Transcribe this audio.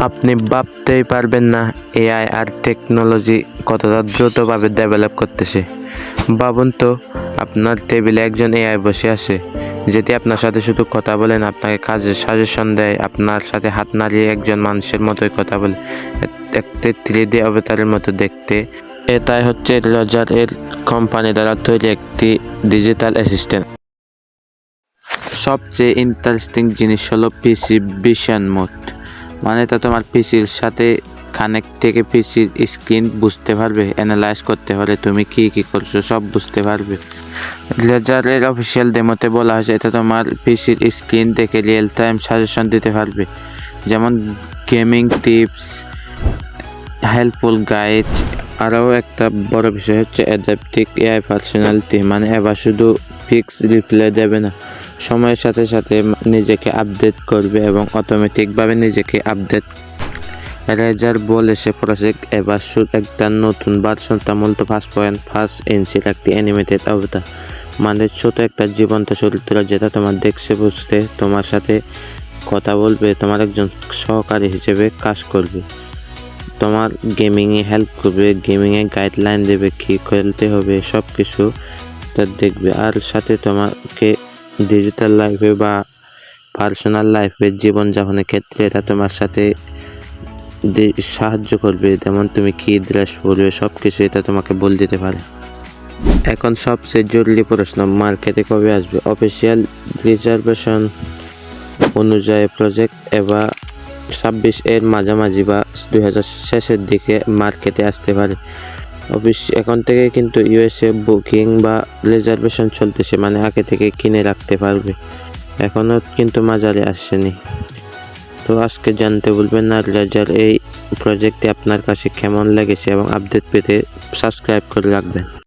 আপনি ভাবতেই পারবেন না এআই আর টেকনোলজি কতটা দ্রুতভাবে ডেভেলপ করতেছে। ভাবুন তো, আপনার টেবিলে একজন এআই বসে আছে, যেটি আপনার সাথে শুধু কথা বলেন, আপনাকে কাজের সাজেশন দেয়, আপনার সাথে হাত নাড়িয়ে একজন মানুষের মতোই কথা বলে, একটা 3D অবতারের মতো দেখতে। এটাই হচ্ছে রজার এর কোম্পানি দ্বারা তৈরি একটি ডিজিটাল অ্যাসিস্ট্যান্ট। সবচেয়ে ইন্টারেস্টিং জিনিস হলো পিসি ভিশন মোড। মানে এটা তোমার পিসির সাথে কানেক্ট থেকে পিসির স্ক্রিন বুঝতে পারবে, অ্যানালাইজ করতে পারে তুমি কি করছো, সব বুঝতে পারবে। লেজারের অফিসিয়াল ডেমোতে বলা হয়েছে এটা তোমার পিসির স্ক্রিন দেখে রিয়েল টাইম সাজেশন দিতে পারবে, যেমন গেমিং টিপস, হেল্পফুল গাইড। আরও একটা বড় বিষয় হচ্ছে অ্যাডাপটিভ এআই পার্সোনালিটি। মানে এবার শুধু ফিক্স রিপ্লে দেবে না, সময়ের সাথে সাথে নিজেকে আপডেট করবে এবং অটোমেটিকভাবে নিজেকে আপডেট। রেজার বলেছে প্রজেক্ট এবার শুধু একটা নতুন ভার্সনটা মূলত 5.5 ইঞ্চির একটি অ্যানিমেটেড অবতার, মানে ছোট একটা জীবন্ত চরিত্র যেটা তোমার দেখছে বুঝতে, তোমার সাথে কথা বলবে, তোমার একজন সহকারী হিসেবে কাজ করবে, তোমার গেমিংয়ে হেল্প করবে, গেমিংয়ে গাইডলাইন দেবে, কী খেলতে হবে সব কিছু দেখবে। আর সাথে তোমাকে ডিজিটাল লাইফে বা পার্সোনাল লাইফে জীবনযাপনের ক্ষেত্রে এটা তোমার সাথে সাহায্য করবে, যেমন তুমি কী ড্রেস পরবে সব কিছু এটা তোমাকে বলে দিতে পারে। এখন সবচেয়ে জরুরি প্রশ্ন, মার্কেটে কবে আসবে? অফিসিয়াল রিজার্ভেশন অনুযায়ী প্রজেক্ট এবার 26 এর মাঝামাঝি বা 2000 শেষের দিকে মার্কেটে আসতে পারে। এখন থেকে কিন্তু ইউএসএ বুকিং বা রিজার্ভেশন চলতেছে, মানে আগে থেকে কিনে রাখতে পারবে, এখনও কিন্তু মাঝারে আসেনি। তো আজকে জানতে ভুলবেন না রেজার এই প্রজেক্টটি আপনার কাছে কেমন লেগেছে, এবং আপডেট পেতে সাবস্ক্রাইব করে রাখবেন।